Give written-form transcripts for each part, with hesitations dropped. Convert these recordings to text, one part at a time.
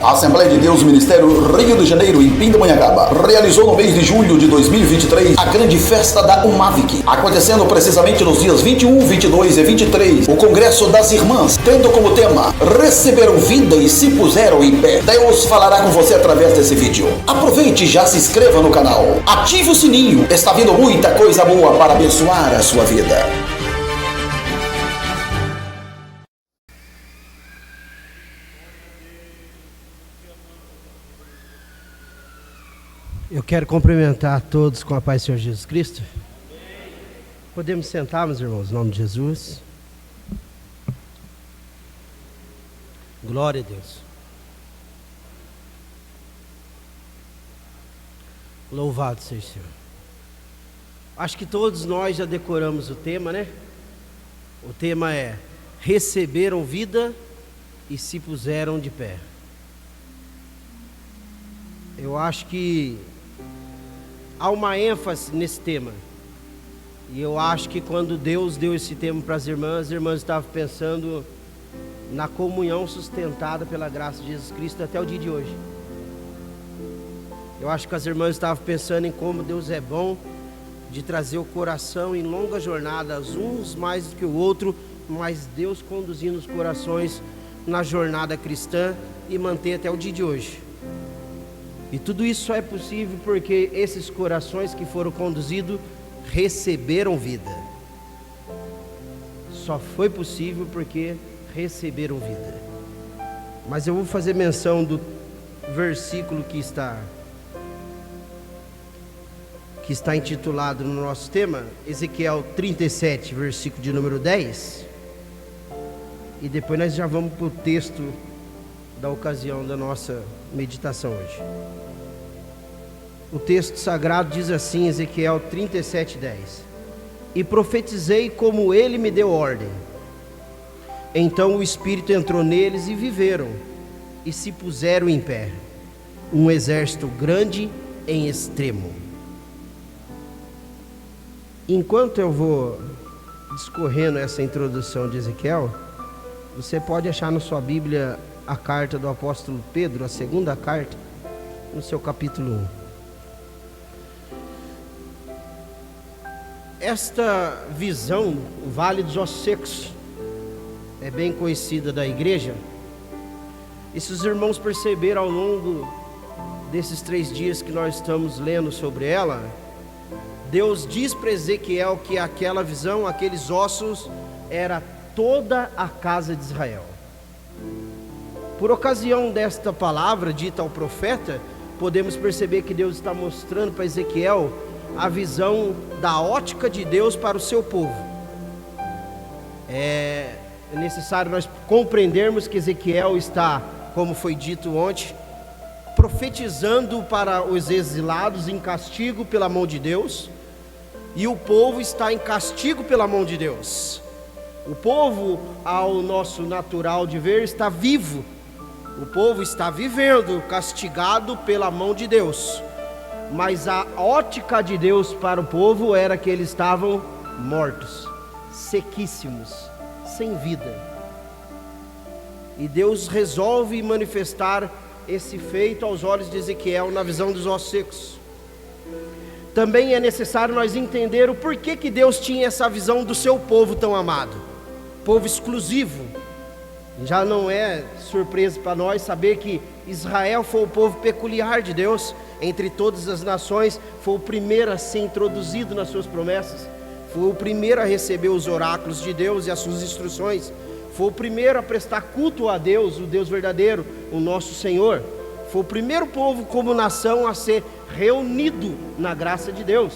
A Assembleia de Deus Ministério Rio de Janeiro, em Pindamonhangaba, realizou no mês de julho de 2023 a grande festa da UMAVIC, acontecendo precisamente nos dias 21, 22 e 23, o Congresso das Irmãs, tendo como tema Receberam Vida e se Puseram em Pé. Deus falará com você através desse vídeo. Aproveite e já se inscreva no canal. Ative o sininho, está vindo muita coisa boa para abençoar a sua vida. Eu quero cumprimentar a todos com a paz do Senhor Jesus Cristo. Podemos sentar, meus irmãos, em nome de Jesus. Glória a Deus. Louvado seja o Senhor. Acho que todos nós já decoramos o tema, né? O tema é: receberam vida e se puseram de pé. Eu acho que há uma ênfase nesse tema. E eu acho que quando Deus deu esse tema para as irmãs estavam pensando na comunhão sustentada pela graça de Jesus Cristo até o dia de hoje. Eu acho que as irmãs estavam pensando em como Deus é bom de trazer o coração em longas jornadas, uns mais do que o outro, mas Deus conduzindo os corações na jornada cristã e manter até o dia de hoje. E tudo isso só é possível porque esses corações que foram conduzidos receberam vida. Só foi possível porque receberam vida. Mas eu vou fazer menção do versículo que está intitulado no nosso tema, Ezequiel 37, versículo de número 10. E depois nós já vamos para o texto da ocasião da nossa meditação hoje. O texto sagrado diz assim, Ezequiel 37, 10: E profetizei como ele me deu ordem. Então o Espírito entrou neles e viveram, e se puseram em pé, um exército grande em extremo. Enquanto eu vou discorrendo essa introdução de Ezequiel, você pode achar na sua Bíblia a carta do apóstolo Pedro, a segunda carta, no seu capítulo 1. Esta visão, o Vale dos Ossos Secos, é bem conhecida da igreja. E se os irmãos perceberam ao longo desses 3 dias que nós estamos lendo sobre ela, Deus diz para Ezequiel que aquela visão, aqueles ossos, era toda a casa de Israel. Por ocasião desta palavra dita ao profeta, podemos perceber que Deus está mostrando para Ezequiel a visão da ótica de Deus para o seu povo. É necessário nós compreendermos que Ezequiel está, como foi dito ontem, profetizando para os exilados em castigo pela mão de Deus, e o povo está em castigo pela mão de Deus. O povo, ao nosso natural de ver, está vivo. O povo está vivendo, castigado pela mão de Deus. Mas a ótica de Deus para o povo era que eles estavam mortos, sequíssimos, sem vida. E Deus resolve manifestar esse feito aos olhos de Ezequiel na visão dos ossos secos. Também é necessário nós entender o porquê que Deus tinha essa visão do seu povo tão amado, povo exclusivo. Já não é surpresa para nós saber que Israel foi o povo peculiar de Deus. Entre todas as nações, foi o primeiro a ser introduzido nas suas promessas, foi o primeiro a receber os oráculos de Deus e as suas instruções, foi o primeiro a prestar culto a Deus, o Deus verdadeiro, o nosso Senhor. Foi o primeiro povo como nação a ser reunido na graça de Deus.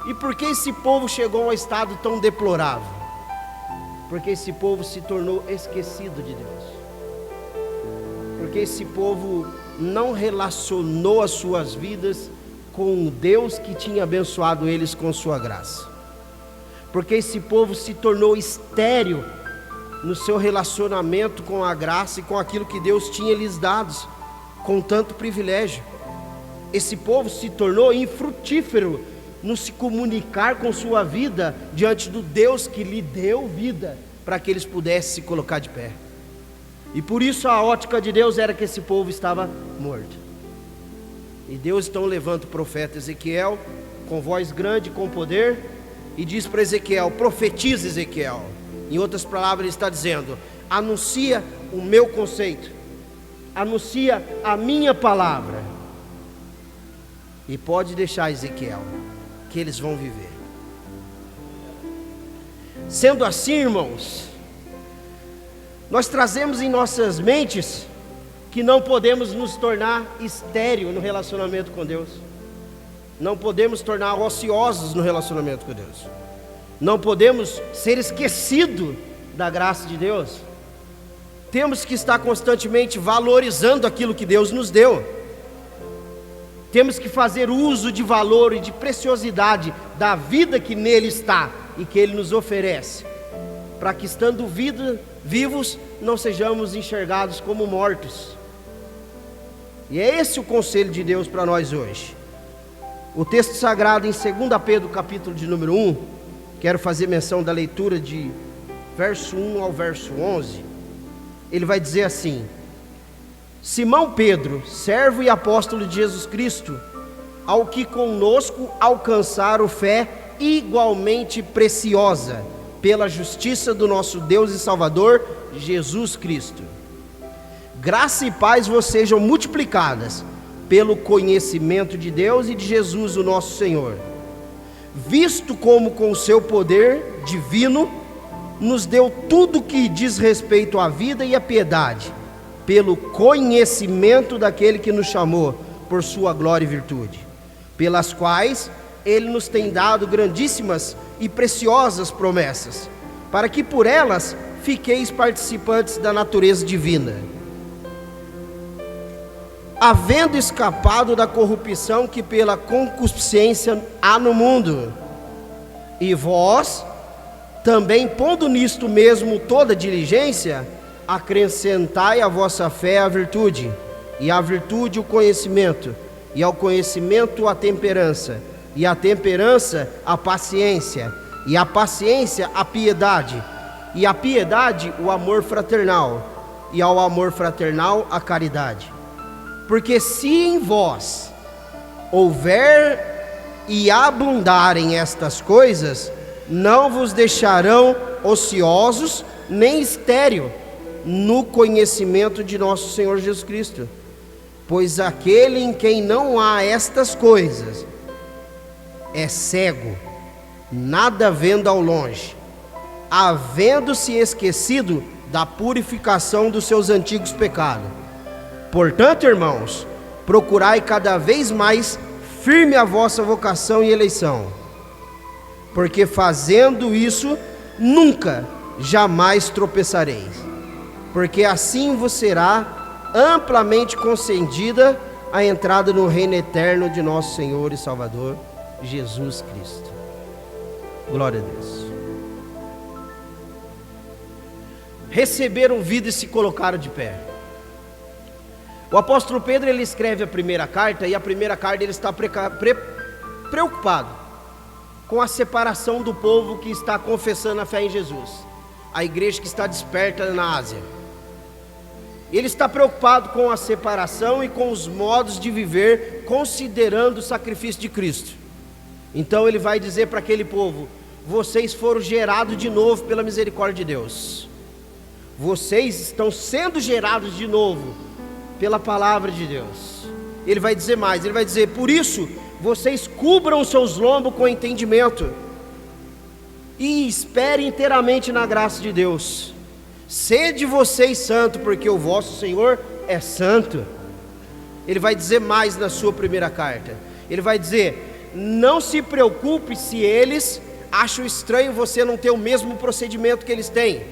E por que esse povo chegou a um estado tão deplorável? Porque esse povo se tornou esquecido de Deus. Porque esse povo não relacionou as suas vidas com o Deus que tinha abençoado eles com sua graça. Porque esse povo se tornou estéril no seu relacionamento com a graça e com aquilo que Deus tinha lhes dado com tanto privilégio. Esse povo se tornou infrutífero no se comunicar com sua vida diante do Deus que lhe deu vida para que eles pudessem se colocar de pé. E por isso a ótica de Deus era que esse povo estava morto. E Deus então levanta o profeta Ezequiel com voz grande, com poder, e diz para Ezequiel: profetiza, Ezequiel. Em outras palavras, ele está dizendo: anuncia o meu conceito, anuncia a minha palavra. E pode deixar, Ezequiel, que eles vão viver. Sendo assim, irmãos, nós trazemos em nossas mentes que não podemos nos tornar estéril no relacionamento com Deus. Não podemos tornar ociosos no relacionamento com Deus. Não podemos ser esquecidos da graça de Deus. Temos que estar constantemente valorizando aquilo que Deus nos deu. Temos que fazer uso de valor e de preciosidade da vida que nele está e que ele nos oferece, para que, estando vivos, não sejamos enxergados como mortos. E é esse o conselho de Deus para nós hoje. O texto sagrado em 2 Pedro, capítulo de número 1, quero fazer menção da leitura de verso 1 ao verso 11. Ele vai dizer assim: Simão Pedro, servo e apóstolo de Jesus Cristo, ao que conosco alcançaram fé igualmente preciosa, pela justiça do nosso Deus e Salvador, Jesus Cristo. Graça e paz vos sejam multiplicadas, pelo conhecimento de Deus e de Jesus, o nosso Senhor, visto como com o seu poder divino, nos deu tudo que diz respeito à vida e à piedade, pelo conhecimento daquele que nos chamou por sua glória e virtude, pelas quais ele nos tem dado grandíssimas e preciosas promessas, para que por elas fiqueis participantes da natureza divina, havendo escapado da corrupção que pela concupiscência há no mundo. E vós, também pondo nisto mesmo toda diligência, acrescentai à vossa fé a virtude, e à virtude o conhecimento, e ao conhecimento a temperança, e à temperança a paciência, e à paciência a piedade, e à piedade o amor fraternal, e ao amor fraternal a caridade. Porque se em vós houver e abundarem estas coisas, não vos deixarão ociosos nem estéril no conhecimento de nosso Senhor Jesus Cristo. Pois aquele em quem não há estas coisas é cego, nada vendo ao longe, havendo-se esquecido da purificação dos seus antigos pecados. Portanto, irmãos, procurai cada vez mais firme a vossa vocação e eleição, porque fazendo isso, nunca, jamais tropeçareis, porque assim vos será amplamente concedida a entrada no reino eterno de nosso Senhor e Salvador, Jesus Cristo. Glória a Deus. Receberam vida e se colocaram de pé. O apóstolo Pedro, ele escreve a primeira carta, e a primeira carta ele está preocupado com a separação do povo que está confessando a fé em Jesus, a igreja que está desperta na Ásia. Ele está preocupado com a separação e com os modos de viver, considerando o sacrifício de Cristo. Então ele vai dizer para aquele povo: vocês foram gerados de novo pela misericórdia de Deus, vocês estão sendo gerados de novo pela palavra de Deus. Ele vai dizer mais, ele vai dizer: por isso vocês cubram os seus lombos com entendimento e esperem inteiramente na graça de Deus. Sede vocês santos, porque o vosso Senhor é santo. Ele vai dizer mais na sua primeira carta, ele vai dizer: não se preocupe se eles acham estranho você não ter o mesmo procedimento que eles têm,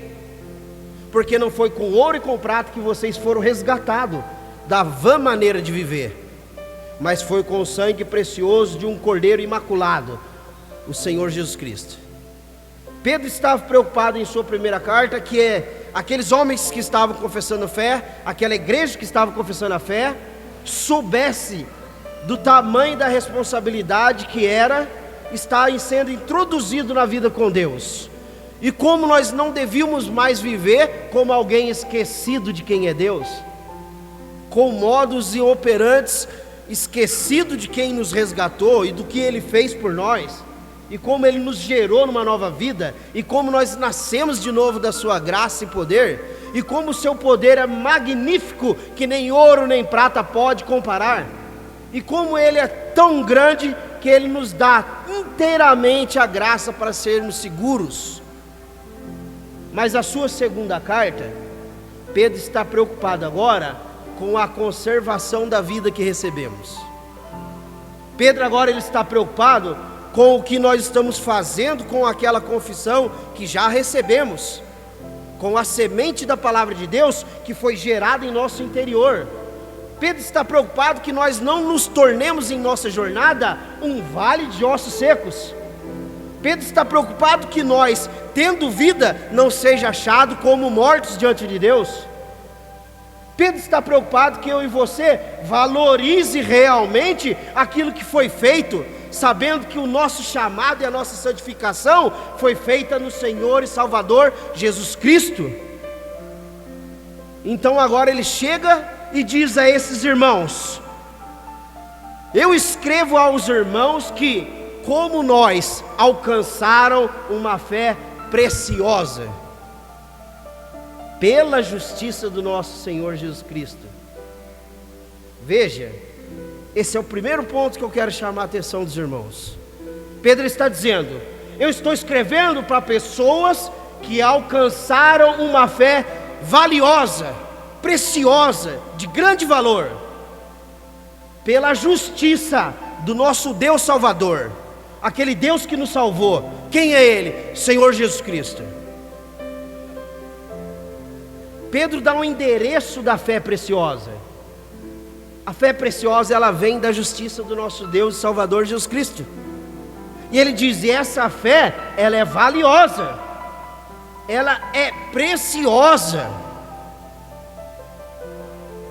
porque não foi com ouro e com prata que vocês foram resgatados da vã maneira de viver, mas foi com o sangue precioso de um cordeiro imaculado, o Senhor Jesus Cristo. Pedro estava preocupado em sua primeira carta que aqueles homens que estavam confessando fé, aquela igreja que estava confessando a fé, soubesse do tamanho da responsabilidade que era estar sendo introduzido na vida com Deus. e como nós não devíamos mais viver como alguém esquecido de quem é Deus, com modos e operantes esquecido de quem nos resgatou e do que Ele fez por nós, e como Ele nos gerou numa nova vida, e como nós nascemos de novo da sua graça e poder, e como o seu poder é magnífico, que nem ouro nem prata pode comparar, e como Ele é tão grande, que Ele nos dá inteiramente a graça para sermos seguros. Mas a sua segunda carta, Pedro está preocupado agora com a conservação da vida que recebemos. Pedro agora ele está preocupado com o que nós estamos fazendo com aquela confissão que já recebemos, com a semente da palavra de Deus que foi gerada em nosso interior. Pedro está preocupado que nós não nos tornemos em nossa jornada um vale de ossos secos. Pedro está preocupado que nós, tendo vida, não seja achado como mortos diante de Deus. Pedro está preocupado que eu e você valorize realmente aquilo que foi feito, sabendo que o nosso chamado e a nossa santificação foi feita no Senhor e Salvador Jesus Cristo. Então agora ele chega e diz a esses irmãos: eu escrevo aos irmãos que, como nós, alcançaram uma fé preciosa pela justiça do nosso Senhor Jesus Cristo. Veja, esse é o primeiro ponto que eu quero chamar a atenção dos irmãos. Pedro está dizendo: eu estou escrevendo para pessoas que alcançaram uma fé valiosa, preciosa, de grande valor, pela justiça do nosso Deus Salvador, aquele Deus que nos salvou. Quem é Ele? Senhor Jesus Cristo. Pedro dá um endereço da fé preciosa. A fé preciosa, ela vem da justiça do nosso Deus e Salvador Jesus Cristo. E ele diz: e essa fé, ela é valiosa, ela é preciosa.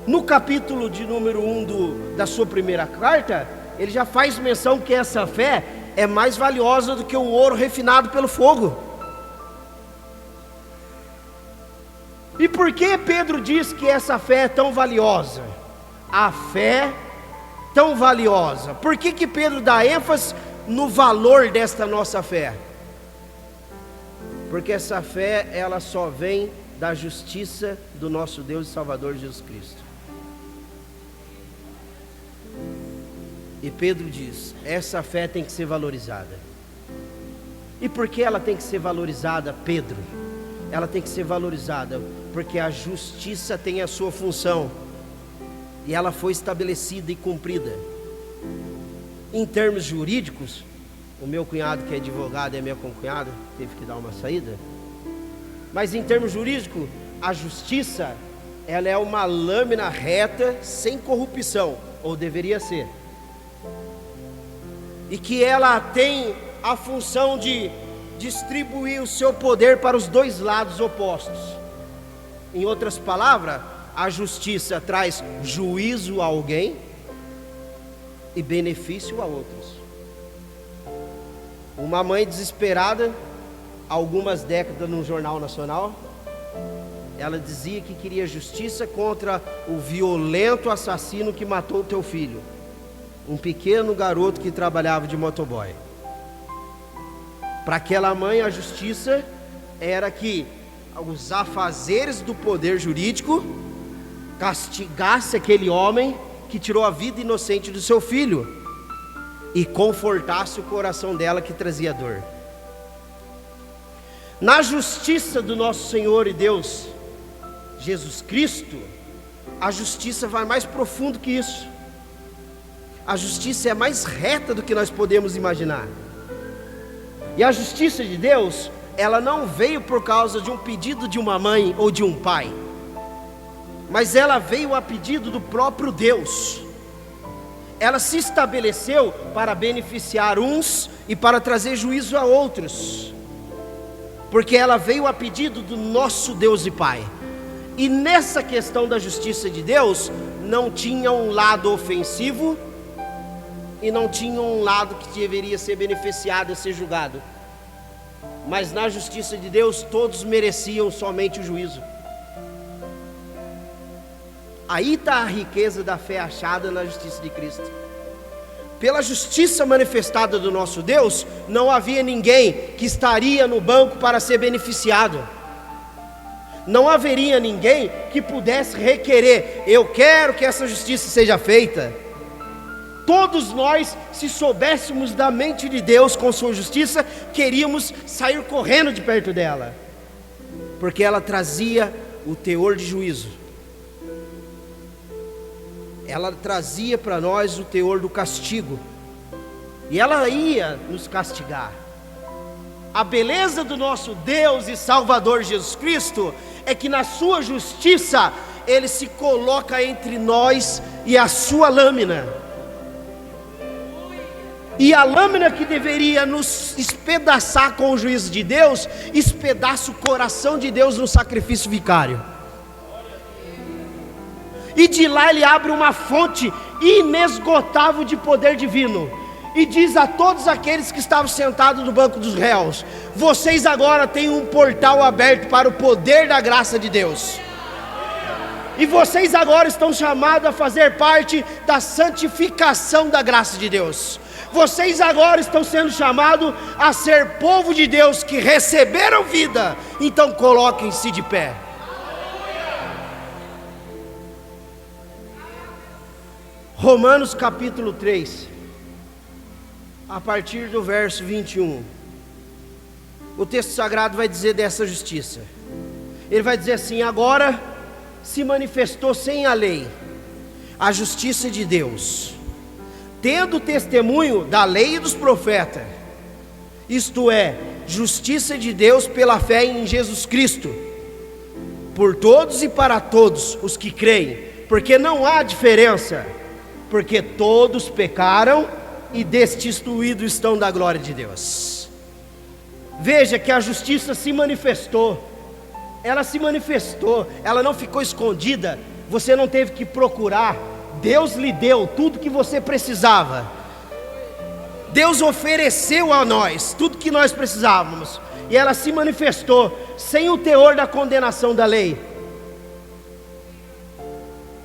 No capítulo de número 1 da sua primeira carta, ele já faz menção que essa fé é mais valiosa do que o ouro refinado pelo fogo. E por que Pedro diz que essa fé é tão valiosa? A fé tão valiosa. Por que Pedro dá ênfase no valor desta nossa fé? Porque essa fé, ela só vem da justiça do nosso Deus e Salvador Jesus Cristo. E Pedro diz: essa fé tem que ser valorizada. E por que ela tem que ser valorizada, Pedro? Ela tem que ser valorizada porque a justiça tem a sua função, e ela foi estabelecida e cumprida. Em termos jurídicos, o meu cunhado, que é advogado, é minha concunhada, teve que dar uma saída. Mas em termos jurídicos, a justiça, ela é uma lâmina reta, sem corrupção, ou deveria ser. E que ela tem a função de distribuir o seu poder para os dois lados opostos. Em outras palavras, a justiça traz juízo a alguém e benefício a outros. Uma mãe desesperada, algumas décadas no Jornal Nacional, ela dizia que queria justiça contra o violento assassino que matou o teu filho, um pequeno garoto que trabalhava de motoboy. Para aquela mãe, a justiça era que os afazeres do poder jurídico castigasse aquele homem que tirou a vida inocente do seu filho e confortasse o coração dela que trazia dor. Na justiça do nosso Senhor e Deus Jesus Cristo, a justiça vai mais profundo que isso. A justiça é mais reta do que nós podemos imaginar. E a justiça de Deus, ela não veio por causa de um pedido de uma mãe ou de um pai, mas ela veio a pedido do próprio Deus. Ela se estabeleceu para beneficiar uns e para trazer juízo a outros, porque ela veio a pedido do nosso Deus e Pai. E nessa questão da justiça de Deus, não tinha um lado ofensivo e não tinha um lado que deveria ser beneficiado a ser julgado. mas na justiça de Deus todos mereciam somente o juízo. Aí está a riqueza da fé achada na justiça de Cristo. Pela justiça manifestada do nosso Deus, não havia ninguém que estaria no banco para ser beneficiado. Não haveria ninguém que pudesse requerer: eu quero que essa justiça seja feita. Todos nós, se soubéssemos da mente de Deus com sua justiça, queríamos sair correndo de perto dela, porque ela trazia o teor de juízo. Ela trazia para nós o teor do castigo, e ela ia nos castigar. A beleza do nosso Deus e Salvador Jesus Cristo é que na sua justiça Ele se coloca entre nós e a sua lâmina. E a lâmina que deveria nos espedaçar com o juízo de Deus, espedaça o coração de Deus no sacrifício vicário. E de lá Ele abre uma fonte inesgotável de poder divino, e diz a todos aqueles que estavam sentados no banco dos réus: vocês agora têm um portal aberto para o poder da graça de Deus, e vocês agora estão chamados a fazer parte da santificação da graça de Deus. Vocês agora estão sendo chamados a ser povo de Deus que receberam vida. Então coloquem-se de pé. Romanos capítulo 3, a partir do verso 21, o texto sagrado vai dizer dessa justiça. Ele vai dizer assim: agora se manifestou sem a lei a justiça de Deus, tendo testemunho da lei e dos profetas, isto é, justiça de Deus pela fé em Jesus Cristo, por todos e para todos os que creem, porque não há diferença, porque todos pecaram e destituídos estão da glória de Deus. Veja que a justiça se manifestou, ela se manifestou, ela não ficou escondida, você não teve que procurar, Deus lhe deu tudo que você precisava. Deus ofereceu a nós tudo que nós precisávamos, e ela se manifestou sem o teor da condenação da lei,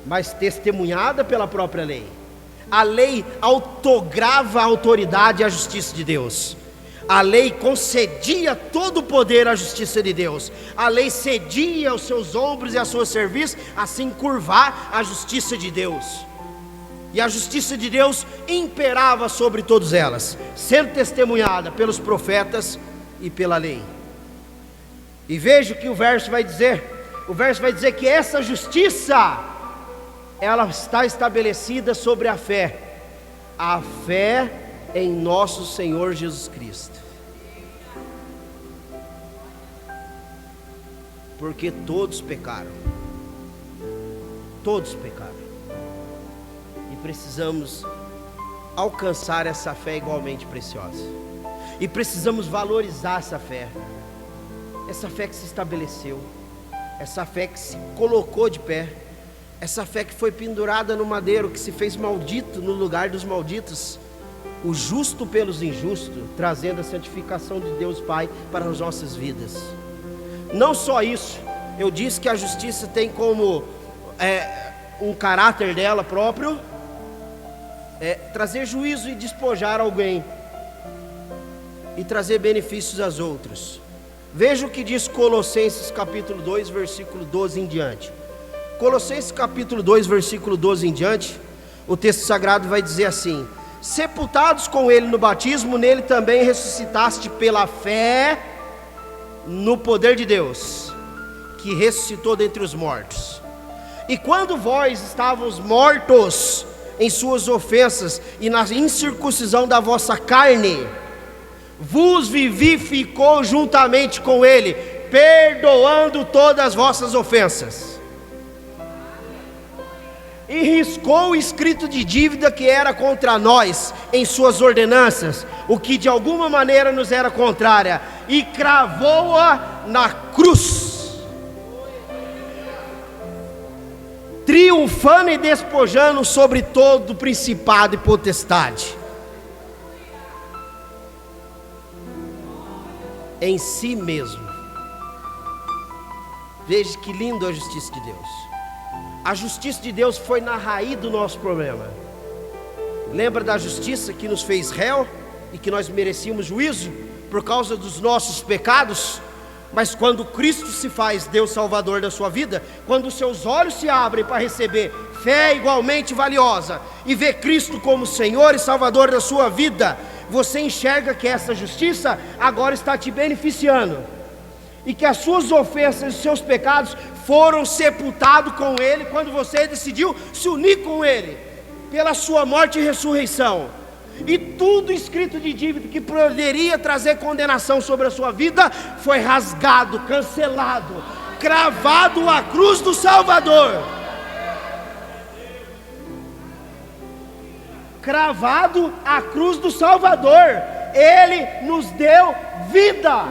mas testemunhada pela própria lei. A lei autograva a autoridade e a justiça de Deus. A lei concedia todo o poder à justiça de Deus. A lei cedia os seus ombros e a seu serviço, assim curvar a justiça de Deus. E a justiça de Deus imperava sobre todas elas, sendo testemunhada pelos profetas e pela lei. E veja o que o verso vai dizer. O verso vai dizer que essa justiça, ela está estabelecida sobre a fé em nosso Senhor Jesus Cristo. Porque todos pecaram, e precisamos alcançar essa fé igualmente preciosa, e precisamos valorizar essa fé que se estabeleceu, essa fé que se colocou de pé, essa fé que foi pendurada no madeiro, que se fez maldito no lugar dos malditos, o justo pelos injustos, trazendo a santificação de Deus Pai para as nossas vidas. Não só isso, eu disse que a justiça tem como um caráter dela próprio, trazer juízo e despojar alguém, e trazer benefícios aos outros. Veja o que diz Colossenses capítulo 2, versículo 12 em diante. Colossenses capítulo 2, versículo 12 em diante, o texto sagrado vai dizer assim: sepultados com ele no batismo, nele também ressuscitaste pela fé no poder de Deus, que ressuscitou dentre os mortos. E quando vós estávamos mortos em suas ofensas e na incircuncisão da vossa carne, vos vivificou juntamente com ele, perdoando todas as vossas ofensas, e riscou o escrito de dívida que era contra nós em suas ordenanças, o que de alguma maneira nos era contrária, e cravou-a na cruz, triunfando e despojando sobre todo principado e potestade. em si mesmo. Veja que lindo a justiça de Deus. A justiça de Deus foi na raiz do nosso problema. Lembra da justiça que nos fez réu e que nós merecíamos juízo por causa dos nossos pecados? Mas quando Cristo se faz Deus Salvador da sua vida, quando os seus olhos se abrem para receber fé igualmente valiosa e ver Cristo como Senhor e Salvador da sua vida, você enxerga que essa justiça agora está te beneficiando, e que as suas ofensas e seus pecados foram sepultados com Ele quando você decidiu se unir com Ele, pela sua morte e ressurreição. E tudo escrito de dívida que poderia trazer condenação sobre a sua vida foi rasgado, cancelado, cravado à cruz do Salvador. Cravado à cruz do Salvador. Ele nos deu vida.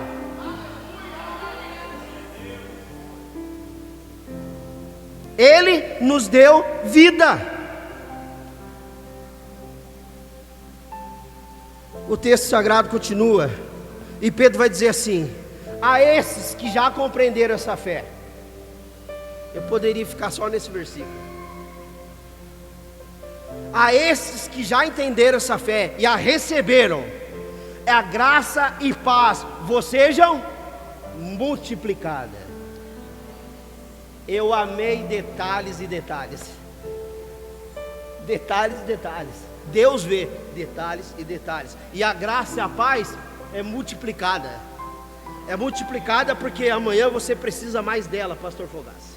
Ele nos deu vida. O texto sagrado continua, e Pedro vai dizer assim: a esses que já compreenderam essa fé. Eu poderia ficar só nesse versículo. A esses que já entenderam essa fé e a receberam, a graça e paz vos sejam multiplicadas. Eu amei detalhes e detalhes. Detalhes e detalhes. Deus vê detalhes e detalhes. E a graça e a paz é multiplicada. É multiplicada porque amanhã você precisa mais dela, pastor Fogassi.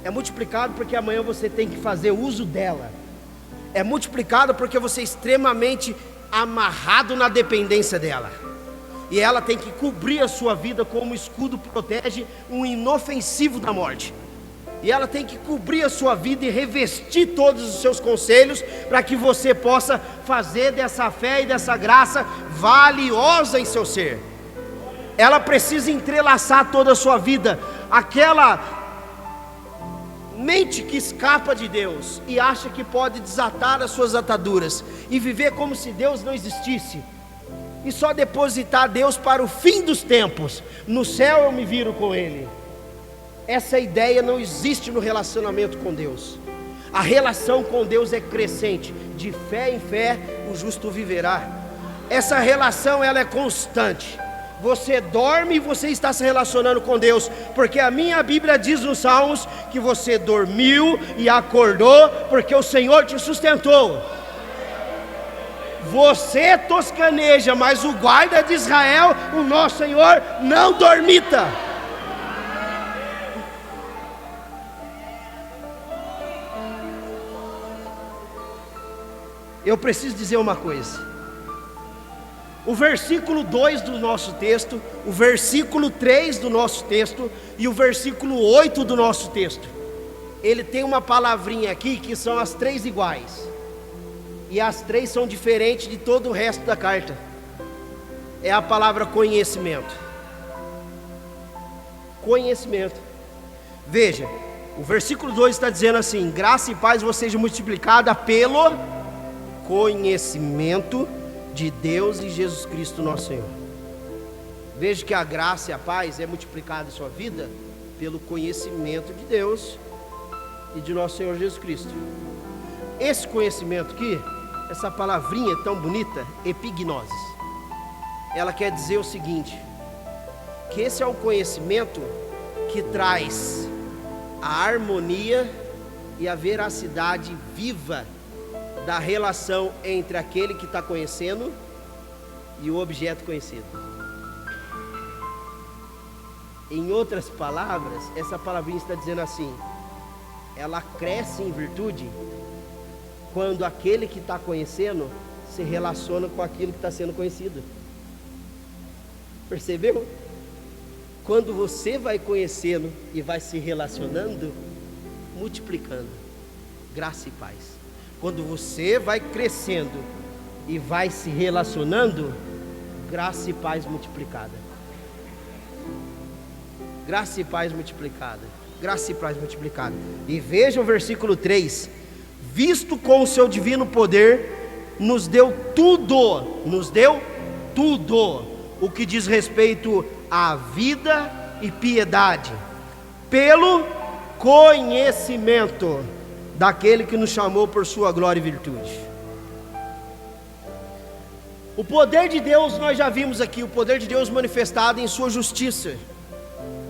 É multiplicado porque amanhã você tem que fazer uso dela. É multiplicado porque você é extremamente amarrado na dependência dela. E ela tem que cobrir a sua vida como escudo protege um inofensivo da morte. E ela tem que cobrir a sua vida e revestir todos os seus conselhos, para que você possa fazer dessa fé e dessa graça valiosa em seu ser. Ela precisa entrelaçar toda a sua vida. Aquela mente que escapa de Deus e acha que pode desatar as suas ataduras e viver como se Deus não existisse, e só depositar Deus para o fim dos tempos. No céu eu me viro com Ele. Essa ideia não existe no relacionamento com Deus. A relação com Deus é crescente. De fé em fé o justo viverá. Essa relação ela é constante. Você dorme e você está se relacionando com Deus, porque a minha Bíblia diz nos Salmos que você dormiu e acordou porque o Senhor te sustentou. Você toscaneja, mas o guarda de Israel, o nosso Senhor, não dormita. Eu preciso dizer uma coisa. O versículo 2 do nosso texto, o versículo 3 do nosso texto e o versículo 8 do nosso texto, ele tem uma palavrinha aqui que são as três iguais. E as três são diferentes de todo o resto da carta. É a palavra conhecimento. Conhecimento. Veja, o versículo 2 está dizendo assim: graça e paz vos seja multiplicada pelo conhecimento de Deus e Jesus Cristo nosso Senhor. Veja que a graça e a paz é multiplicada em sua vida pelo conhecimento de Deus e de nosso Senhor Jesus Cristo. Esse conhecimento aqui, essa palavrinha tão bonita, epignosis, ela quer dizer o seguinte: que esse é o conhecimento que traz a harmonia e a veracidade viva da relação entre aquele que está conhecendo e o objeto conhecido. Em outras palavras, essa palavrinha está dizendo assim: ela cresce em virtude quando aquele que está conhecendo se relaciona com aquilo que está sendo conhecido. Percebeu? Quando você vai conhecendo e vai se relacionando, multiplicando graça e paz. Quando você vai crescendo e vai se relacionando, graça e paz multiplicada. Graça e paz multiplicada. Graça e paz multiplicada. E veja o versículo 3: visto com o seu divino poder, nos deu tudo o que diz respeito à vida e piedade, pelo conhecimento daquele que nos chamou por sua glória e virtude. O poder de Deus, nós já vimos aqui, o poder de Deus manifestado em sua justiça,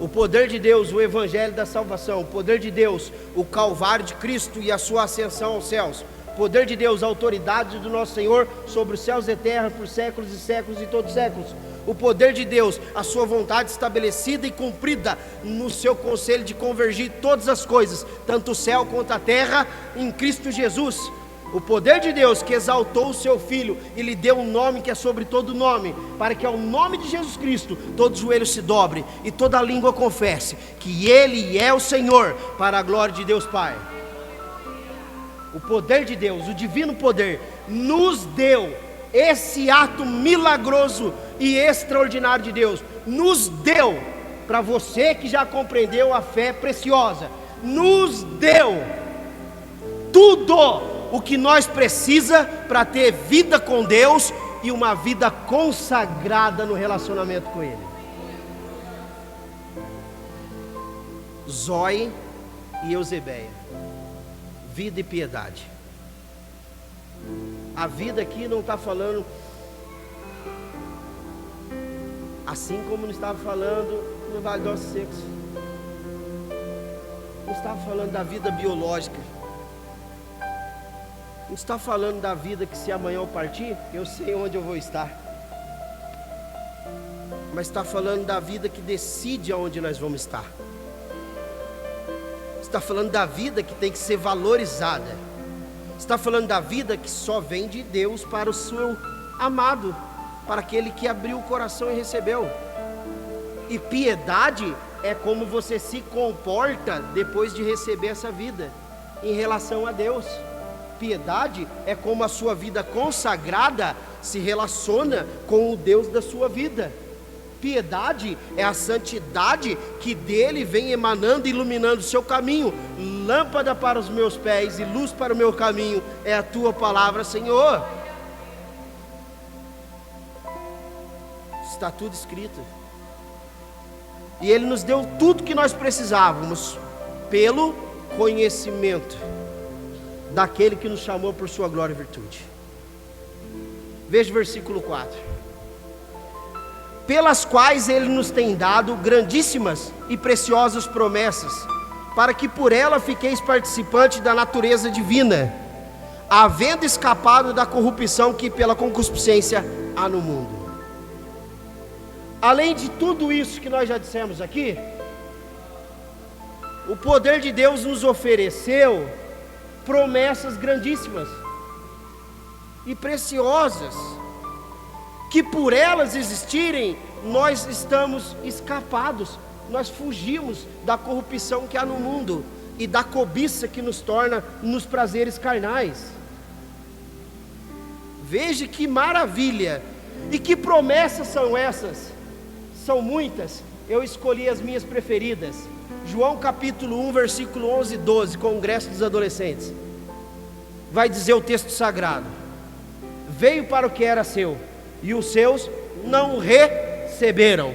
o poder de Deus, o evangelho da salvação, o poder de Deus, o calvário de Cristo e a sua ascensão aos céus, o poder de Deus, a autoridade do nosso Senhor sobre os céus e terra por séculos e séculos e todos os séculos, o poder de Deus, a sua vontade estabelecida e cumprida no seu conselho de convergir todas as coisas, tanto o céu quanto a terra, em Cristo Jesus. O poder de Deus que exaltou o seu Filho e lhe deu um nome que é sobre todo nome, para que ao nome de Jesus Cristo todo joelho se dobre e toda língua confesse que Ele é o Senhor, para a glória de Deus Pai. O poder de Deus, o divino poder, nos deu esse ato milagroso e extraordinário de Deus, nos deu, para você que já compreendeu a fé preciosa, nos deu tudo o que nós precisa para ter vida com Deus e uma vida consagrada no relacionamento com Ele. Zoe e Eusebeia, vida e piedade. A vida aqui não está falando assim como não estava falando no Vale dos Ossos Secos. Não estava falando da vida biológica. Não está falando da vida que se amanhã eu partir, eu sei onde eu vou estar. Mas está falando da vida que decide aonde nós vamos estar. Está falando da vida que tem que ser valorizada. Está falando da vida que só vem de Deus para o seu amado, para aquele que abriu o coração e recebeu. E piedade é como você se comporta depois de receber essa vida em relação a Deus. Piedade é como a sua vida consagrada se relaciona com o Deus da sua vida. Piedade é a santidade que dele vem emanando e iluminando o seu caminho. Lâmpada para os meus pés e luz para o meu caminho é a tua palavra, Senhor. Está tudo escrito. E Ele nos deu tudo que nós precisávamos pelo conhecimento daquele que nos chamou por sua glória e virtude. Veja o versículo 4. Pelas quais Ele nos tem dado grandíssimas e preciosas promessas, para que por ela fiqueis participantes da natureza divina, havendo escapado da corrupção que pela concupiscência há no mundo. Além de tudo isso que nós já dissemos aqui, o poder de Deus nos ofereceu promessas grandíssimas e preciosas, que por elas existirem, nós estamos escapados, nós fugimos da corrupção que há no mundo e da cobiça que nos torna nos prazeres carnais. Veja que maravilha! E que promessas são essas? São muitas, eu escolhi as minhas preferidas. João capítulo 1, versículo 11 e 12, Congresso dos Adolescentes. Vai dizer o texto sagrado: veio para o que era seu, e os seus não receberam,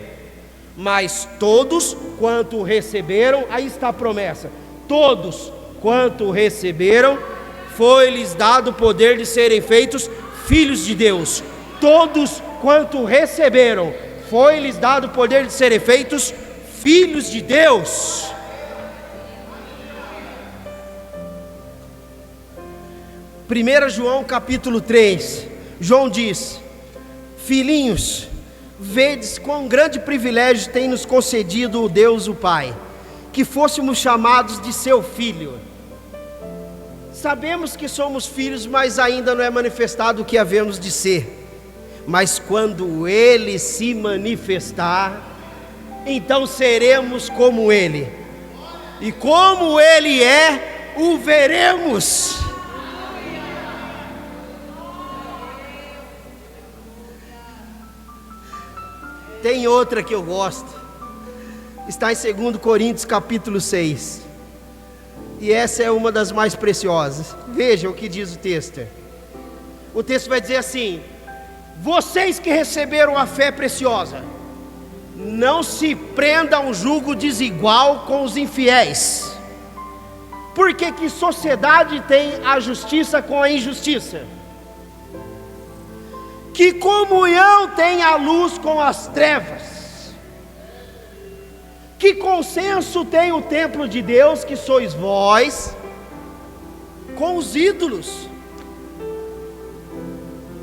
mas todos quanto receberam, aí está a promessa, todos quanto receberam, foi-lhes dado o poder de serem feitos filhos de Deus. Todos quanto receberam, foi-lhes dado o poder de serem feitos filhos de Deus. Primeira João capítulo 3, João diz: filhinhos, vedes quão grande privilégio tem nos concedido o Deus o Pai, que fôssemos chamados de seu filho. Sabemos que somos filhos, mas ainda não é manifestado o que havemos de ser. Mas quando Ele se manifestar, então seremos como Ele, e como Ele é, o veremos. Tem outra que eu gosto, está em 2 Coríntios capítulo 6, e essa é uma das mais preciosas. Veja o que diz o texto. O texto vai dizer assim: Vocês que receberam a fé preciosa, não se prenda a um jugo desigual com os infiéis. Porque que sociedade tem a justiça com a injustiça? Que comunhão tem a luz com as trevas? Que consenso tem o templo de Deus, que sois vós, com os ídolos?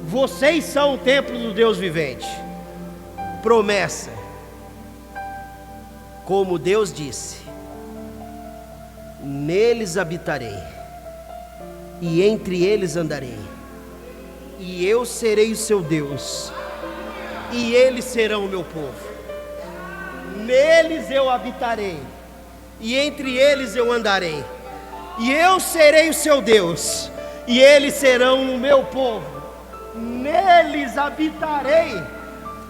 Vocês são o templo do Deus vivente. Promessa. Como Deus disse: neles habitarei, e entre eles andarei, e eu serei o seu Deus, e eles serão o meu povo. Neles eu habitarei, e entre eles eu andarei, e eu serei o seu Deus, e eles serão o meu povo. Neles habitarei,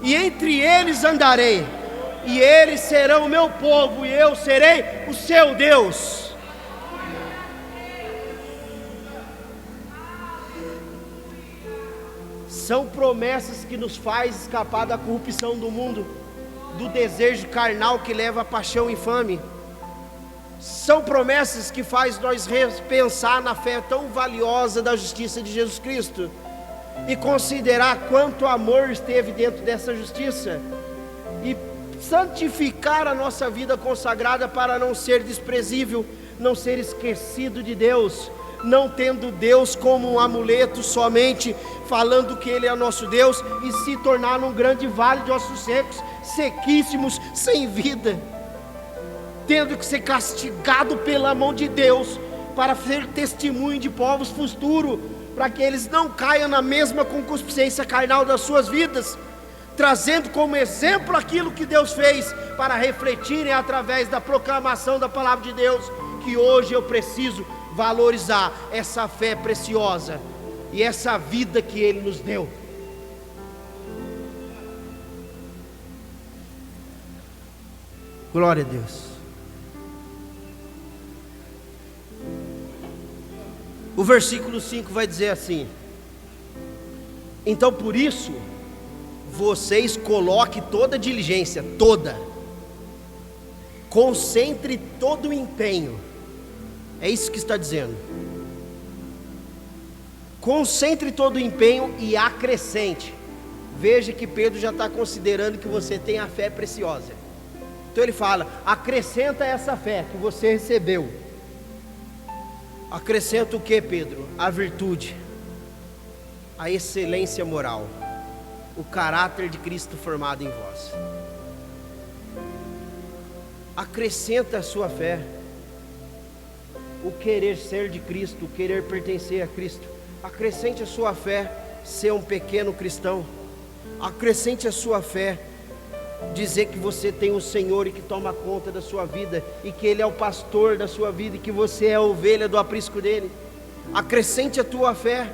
e entre eles andarei, e eles serão o meu povo, e eu serei o seu Deus. São promessas que nos faz escapar da corrupção do mundo, do desejo carnal que leva à paixão infame. São promessas que faz nós repensar na fé tão valiosa da justiça de Jesus Cristo, e considerar quanto amor esteve dentro dessa justiça, e santificar a nossa vida consagrada para não ser desprezível, não ser esquecido de Deus, não tendo Deus como um amuleto somente, falando que Ele é nosso Deus, e se tornar um grande vale de ossos secos, sequíssimos, sem vida, tendo que ser castigado pela mão de Deus, para ser testemunho de povos futuros, para que eles não caiam na mesma concupiscência carnal das suas vidas, trazendo como exemplo aquilo que Deus fez, para refletirem através da proclamação da palavra de Deus, que hoje eu preciso valorizar essa fé preciosa, e essa vida que Ele nos deu. Glória a Deus. O versículo 5 vai dizer assim: então por isso, vocês coloquem toda a diligência, concentre todo o empenho, é isso que está dizendo, concentre todo o empenho e acrescente. Veja que Pedro já está considerando que você tem a fé preciosa, então ele fala: acrescenta essa fé que você recebeu. Acrescenta o que, Pedro? A virtude, a excelência moral, o caráter de Cristo formado em vós. Acrescenta a sua fé, o querer ser de Cristo, o querer pertencer a Cristo. Acrescente a sua fé, ser um pequeno cristão. Acrescente a sua fé, dizer que você tem um Senhor e que toma conta da sua vida, e que Ele é o pastor da sua vida, e que você é a ovelha do aprisco dele. Acrescente a tua fé,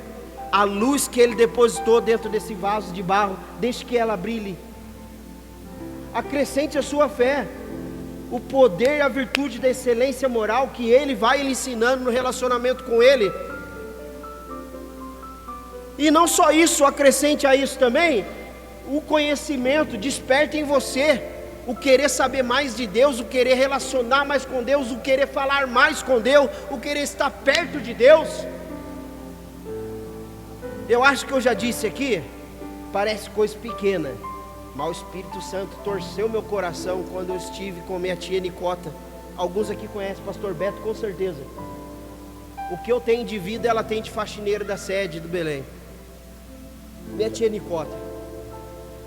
a luz que Ele depositou dentro desse vaso de barro, deixe que ela brilhe. Acrescente a sua fé, o poder e a virtude da excelência moral que Ele vai lhe ensinando no relacionamento com Ele. E não só isso, acrescente a isso também o conhecimento. Desperte em você o querer saber mais de Deus, o querer relacionar mais com Deus, o querer falar mais com Deus, o querer estar perto de Deus. Eu acho que eu já disse aqui, parece coisa pequena, mas o Espírito Santo torceu meu coração quando eu estive com minha tia Nicota. Alguns aqui conhecem o pastor Beto, com certeza. O que eu tenho de vida, ela tem de faxineira da sede do Belém. Minha tia Nicota,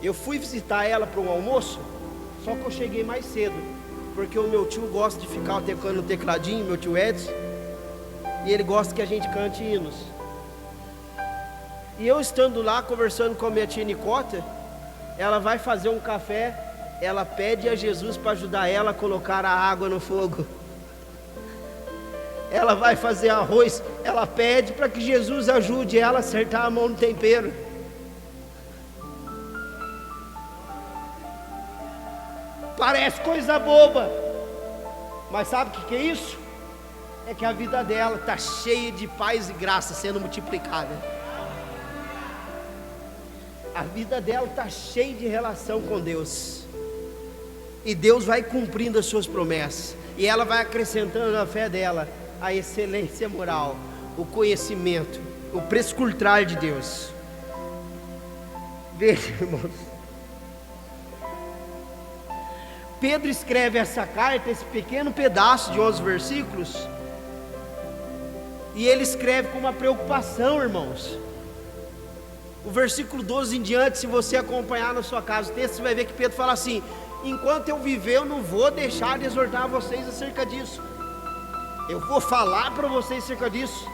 eu fui visitar ela para um almoço, só que eu cheguei mais cedo, porque o meu tio gosta de ficar tocando no tecladinho, meu tio Edson, e ele gosta que a gente cante hinos. E eu estando lá conversando com a minha tia Nicota, ela vai fazer um café, ela pede a Jesus para ajudar ela a colocar a água no fogo. Ela vai fazer arroz, ela pede para que Jesus ajude ela a acertar a mão no tempero. Parece coisa boba, mas sabe o que é isso? É que a vida dela está cheia de paz e graça sendo multiplicada. a vida dela está cheia de relação com Deus, e Deus vai cumprindo as suas promessas, e ela vai acrescentando na fé dela a excelência moral, o conhecimento, o prescrutar de Deus. Veja, irmãos, Pedro escreve essa carta, esse pequeno pedaço de 11 versículos, e ele escreve com uma preocupação, irmãos. O versículo 12 em diante, se você acompanhar na sua casa o texto, você vai ver que Pedro fala assim: enquanto eu viver, eu não vou deixar de exortar vocês acerca disso, eu vou falar para vocês acerca disso,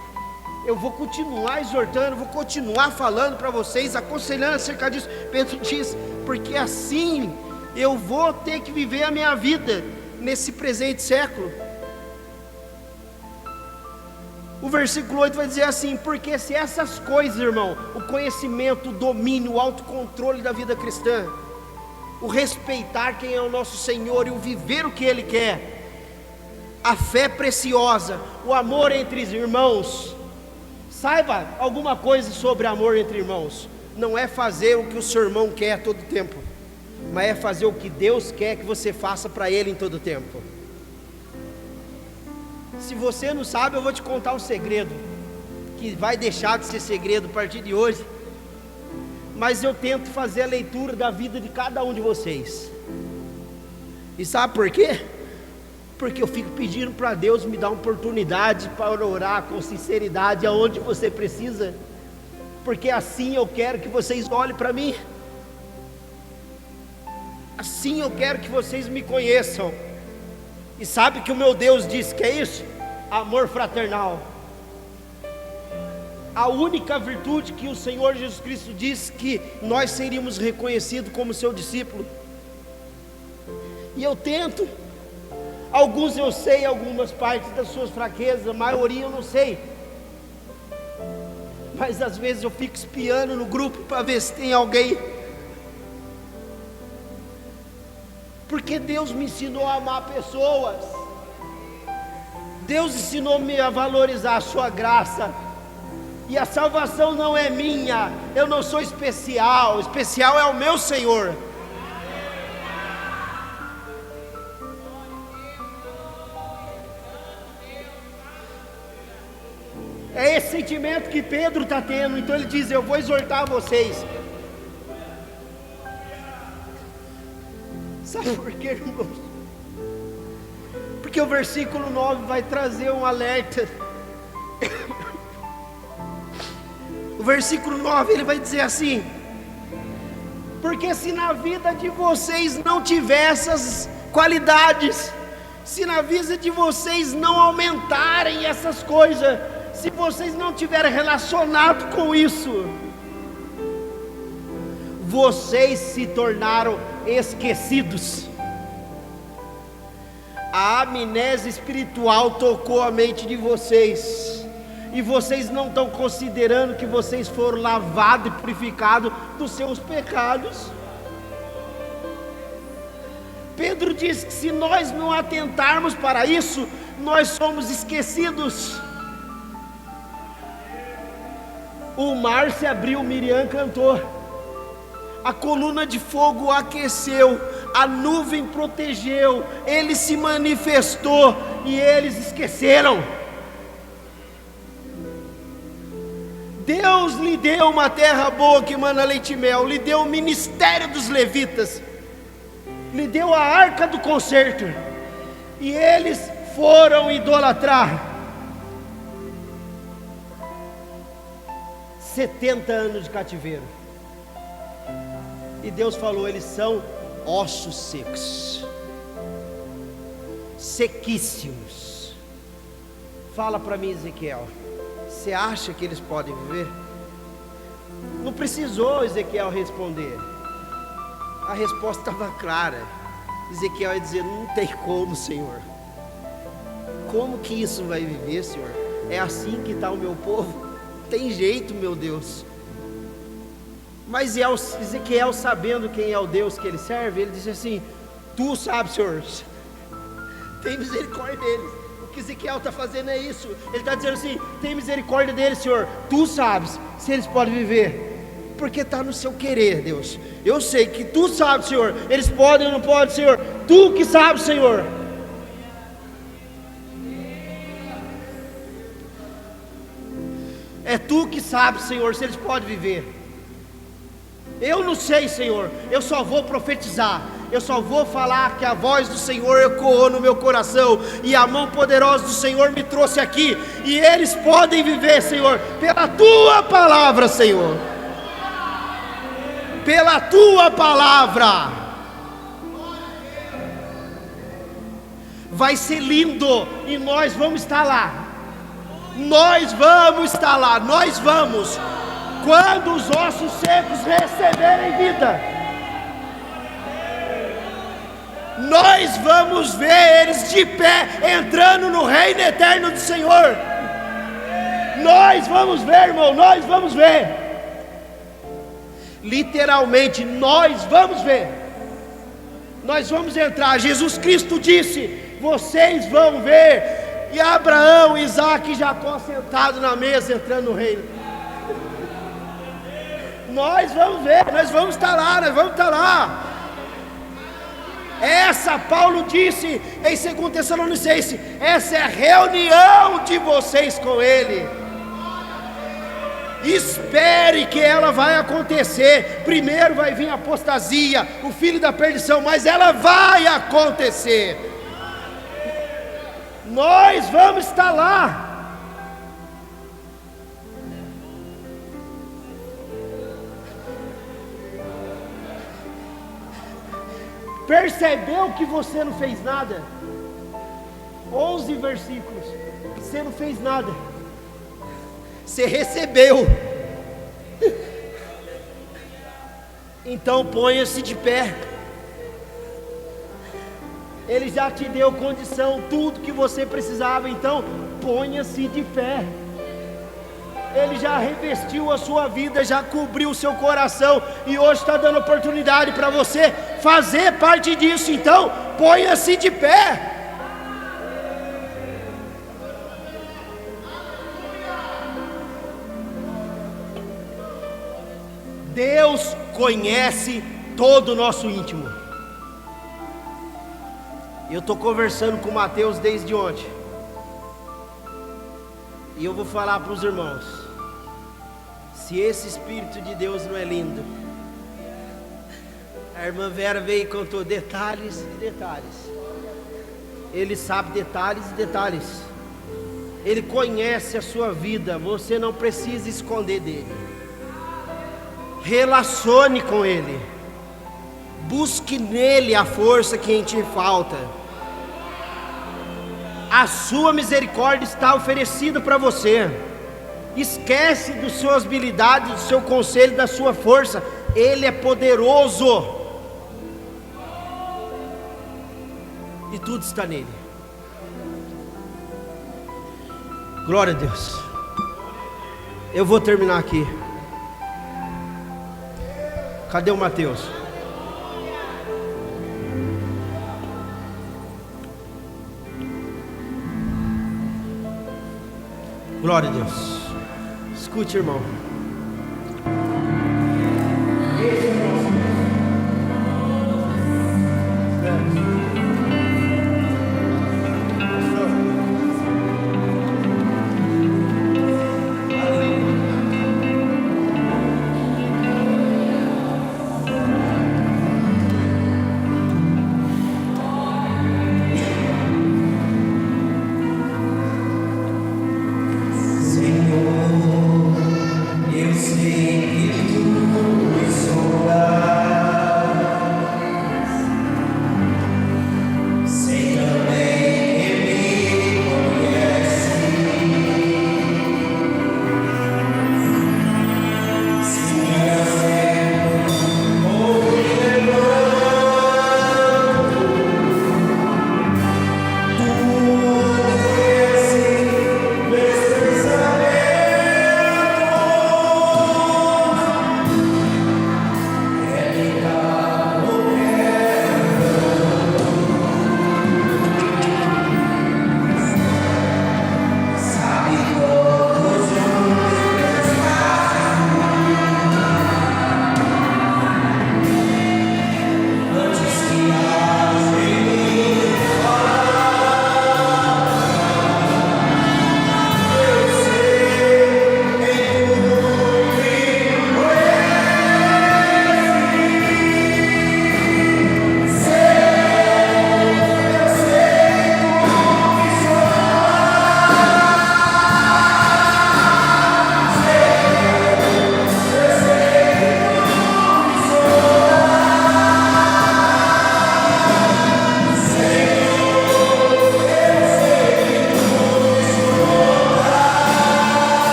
eu vou continuar exortando, vou continuar falando para vocês, aconselhando acerca disso. Pedro diz: porque assim eu vou ter que viver a minha vida nesse presente século. O versículo 8 vai dizer assim: porque se essas coisas, irmão, o conhecimento, o domínio, o autocontrole da vida cristã, o respeitar quem é o nosso Senhor e o viver o que Ele quer, a fé preciosa, o amor entre os irmãos. Saiba alguma coisa sobre amor entre irmãos: não é fazer o que o seu irmão quer todo tempo, mas é fazer o que Deus quer que você faça para Ele em todo tempo. Se você não sabe, eu vou te contar um segredo, que vai deixar de ser segredo a partir de hoje, mas eu tento fazer a leitura da vida de cada um de vocês. E sabe por quê? Porque eu fico pedindo para Deus me dar uma oportunidade para orar com sinceridade aonde você precisa, porque assim eu quero que vocês olhem para mim, assim eu quero que vocês me conheçam. E sabe que o meu Deus disse que é isso? Amor fraternal. A única virtude que o Senhor Jesus Cristo disse que nós seríamos reconhecidos como seu discípulo. E eu tento, alguns eu sei, algumas partes das suas fraquezas, a maioria eu não sei, mas às vezes eu fico espiando no grupo para ver se tem alguém, porque Deus me ensinou a amar pessoas, Deus ensinou-me a valorizar a sua graça, e a salvação não é minha, eu não sou especial, especial é o meu Senhor. É esse sentimento que Pedro está tendo, então ele diz: eu vou exortar vocês. Sabe por quê, irmãos? Porque o versículo 9 vai trazer um alerta. O versículo 9 ele vai dizer assim: porque se na vida de vocês não tiver essas qualidades, se na vida de vocês não aumentarem essas coisas, se vocês não tiverem relacionado com isso, vocês se tornaram esquecidos. A amnésia espiritual tocou a mente de vocês, e vocês não estão considerando que vocês foram lavados e purificados dos seus pecados. Pedro diz que se nós não atentarmos para isso, nós somos esquecidos. O mar se abriu, Miriam cantou, a coluna de fogo aqueceu, a nuvem protegeu, ele se manifestou e eles esqueceram. Deus lhe deu uma terra boa que mana leite e mel, lhe deu o ministério dos levitas, lhe deu a arca do concerto, e eles foram idolatrar. 70 anos de cativeiro, e Deus falou: eles são ossos secos, sequíssimos. Fala para mim, Ezequiel, você acha que eles podem viver? Não precisou Ezequiel responder, a resposta estava clara. Ezequiel ia dizer: não tem como, Senhor. Como que isso vai viver, Senhor? É assim que está o meu povo? Tem jeito, meu Deus. Mas Ezequiel, sabendo quem é o Deus que ele serve, ele disse assim: tu sabes, Senhor, tem misericórdia deles. O que Ezequiel está fazendo é isso, ele está dizendo assim: tem misericórdia deles, Senhor, tu sabes se eles podem viver. porque está no seu querer, Deus. Eu sei que Tu sabes, Senhor, eles podem ou não podem, Senhor, Tu que sabes, Senhor. É Tu que sabes, Senhor, se eles podem viver. Eu não sei, Senhor, eu só vou profetizar, eu só vou falar que a voz do Senhor ecoou no meu coração, e a mão poderosa do Senhor me trouxe aqui, e eles podem viver, Senhor, pela Tua palavra, Senhor, pela Tua palavra. Vai ser lindo, e nós vamos estar lá, nós vamos estar lá, nós vamos. Quando os ossos secos receberem vida, nós vamos ver eles de pé, entrando no reino eterno do Senhor. Nós vamos ver, irmão, nós vamos ver. Literalmente, nós vamos ver. Nós vamos entrar. Jesus Cristo disse: vocês vão ver. E Abraão, Isaac e Jacó sentados na mesa, entrando no reino. Nós vamos ver, nós vamos estar lá, nós vamos estar lá. Essa, Paulo disse em 2 Tessalonicenses, essa é a reunião de vocês com Ele. Espere que ela vai acontecer. Primeiro vai vir a apostasia, o filho da perdição, mas ela vai acontecer. Nós vamos estar lá. Percebeu que você não fez nada? 11 versículos. Você não fez nada. Você recebeu. Então ponha-se de pé. Ele já te deu condição, tudo que você precisava. Então ponha-se de pé. Ele já revestiu a sua vida, já cobriu o seu coração, e hoje está dando oportunidade para você fazer parte disso. Então, ponha-se de pé. Deus conhece todo o nosso íntimo. Eu estou conversando com o Mateus desde ontem, e eu vou falar para os irmãos. Se esse Espírito de Deus não é lindo, a irmã Vera veio e contou detalhes e detalhes. Ele sabe detalhes e detalhes. Ele conhece a sua vida. Você não precisa esconder dele. Relacione com ele. Busque nele a força que em ti falta. A sua misericórdia está oferecida para você. Esquece das suas habilidades, do seu conselho, da sua força. Ele é poderoso, e tudo está nele. Glória a Deus. Eu vou terminar aqui. Cadê o Mateus? Glória a Deus. Escute, irmão.